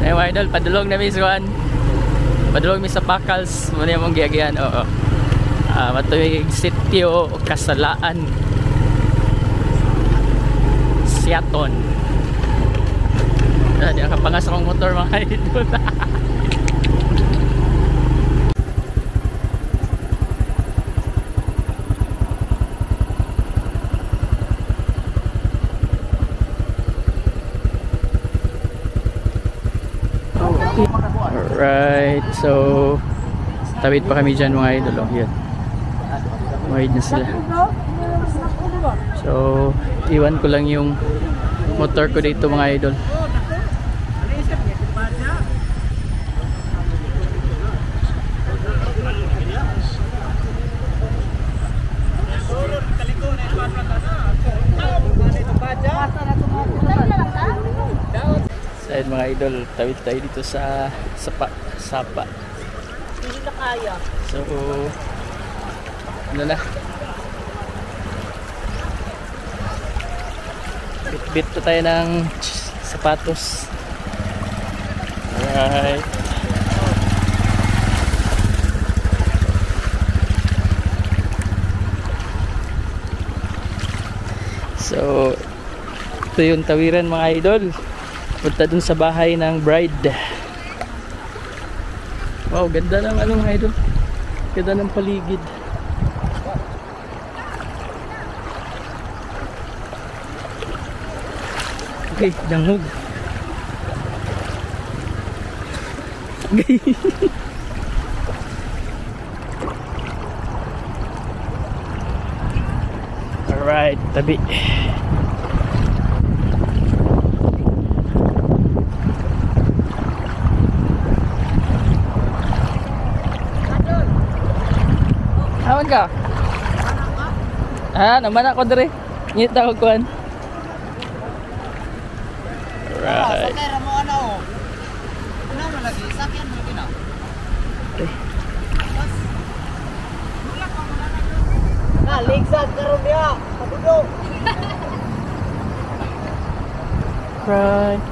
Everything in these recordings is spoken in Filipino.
Ay mga idol, padulong na Miss Juan. Padulong mi sa Pacals. Muna yung mong giyagihan. Oo. Matuwing sitio Kasalaan. Siaton. Di nakapangas akong motor mga idol. Alright, so tawid pa kami dyan mga idol. Oh, yun. Mahid na sila. So iwan ko lang yung motor ko dito mga idol. Saan mga idol, tawid tayo dito sa Sapa. Hindi na kaya. So ano na, bit pa tayo ng sapatos. Alright. So ito yung tawiran mga idol, punta dun sa bahay ng bride. Wow, ganda ng ano mga idol, ganda ng paligid. Okay, dangog. Okay. Alright, tabi. Awan ka? Naman ako dire. Ngit ako kuan. Alright. Sakay mo ano? Ano mo lagi? Sakyan mo gina. Ligzag karon dia. Padugo. Right.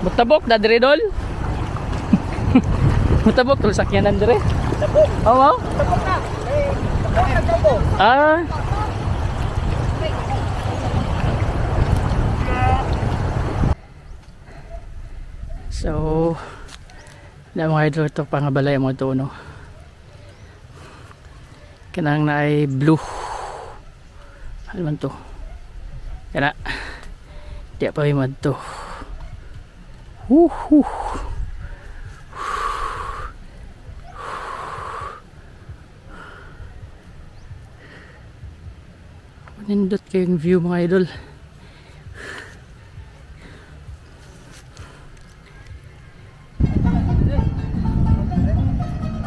Mutabok na dire dol. Mutabok tul sakyanan dire. Tabok. Oo. Tabok na. Tabok. Ah. So na mga idol, ito pangabalay mo ito no. Kanang na ay blue. Ano man to? Kana. Di pa may mad to. Nindot kayong view mga idol.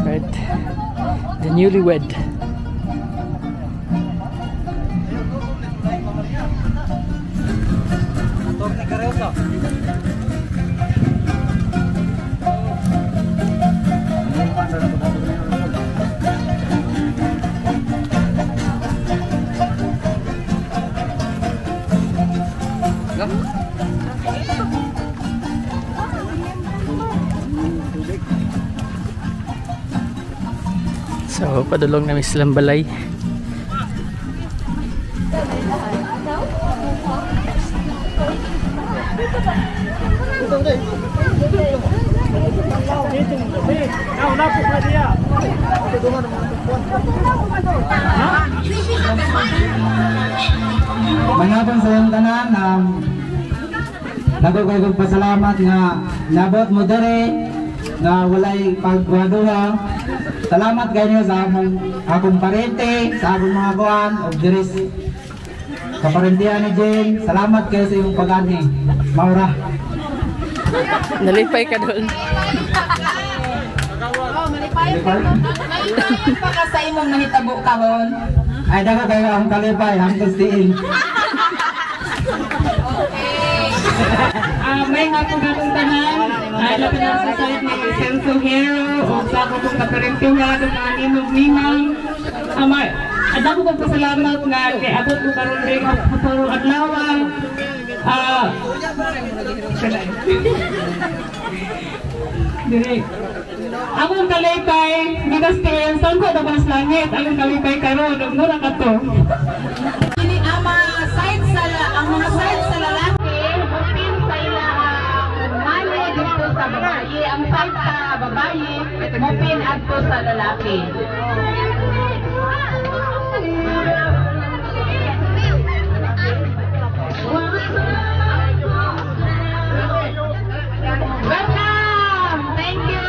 Right, the newlywed. So padulong namin silang balay. Manapon sa iyong tanan, nagugugog pasalamat nga nabot mo dere nga walay pagwaduha. Salamat kayo sa akong parente, sa akong mga kuan o diris kaparentihan ni Jane. Salamat kayo sa iyong pag-ani. Maura. Nalipay ka doon. Malipay pa ka sa imong nahitabo karon. Ay dako kayo ang kalipay, hangtod diin. May hapon tanan. Ay lapit na sa site ni Senso Hero o sa akong kaparentihan ng animog nimang. Amay. At ako kong pasalamat nga kay abot ko karon rin ang adlaw. Direk. Akong kalipay, ginastin, saan ko dabas langit, akong kalipay karon, nura ka to. Ini ang mga sides sa lalaki, hupin sa ilang mali dito sa babae. Ang side sa babae, hupin adto sa lalaki. Welcome! Thank you!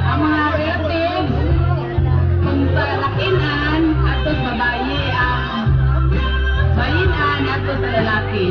Ang mga relatives, kung sa lakinan, ato sa babae, ang bayinan, ato sa lalaki.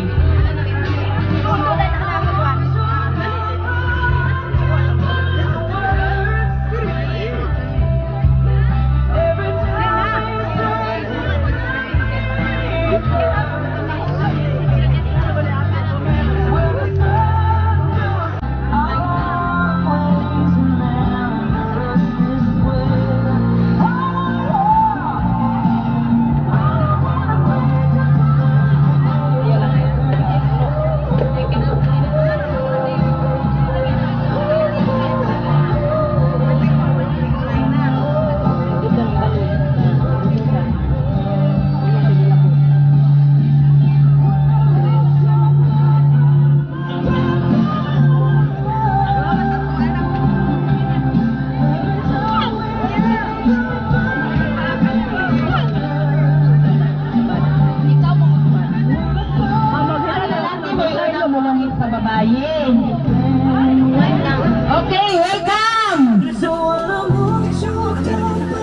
Okay, welcome!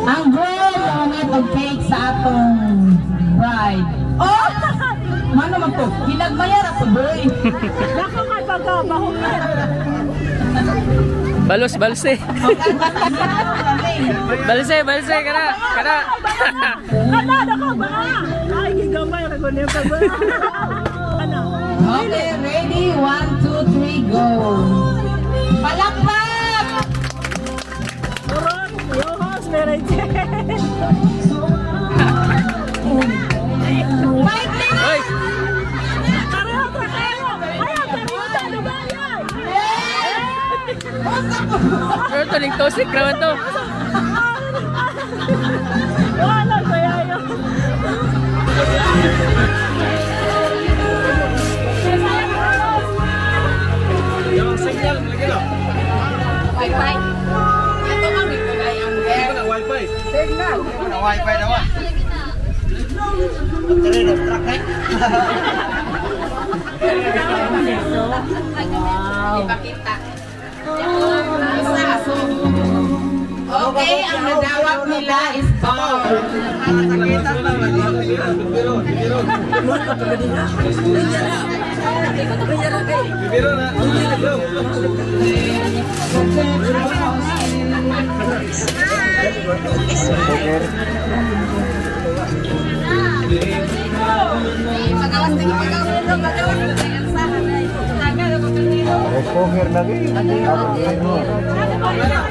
Ang girl mga mag-cake sa atong bride. Oh! Mano man to? Hinagmayar ako, boy. Nako kay pagkabaho. Balos, balse. Balse, kana. Kana ko ba? Ay gigamay ra ko niya pag. Ano? Okay, ready? 1, 2, 3, go! Palakpak! Oron, yohos merenche. 5 minutes! Hoy! Kareho ka kayo. Ayaw karuta na ba yan? Sure, tuling tosik naman to. Wala kaya yun. Wi-Fi. Ito ang bibigay ang girl. Wifi naman. Ipakita. Okay, ang nadawat nila is ball.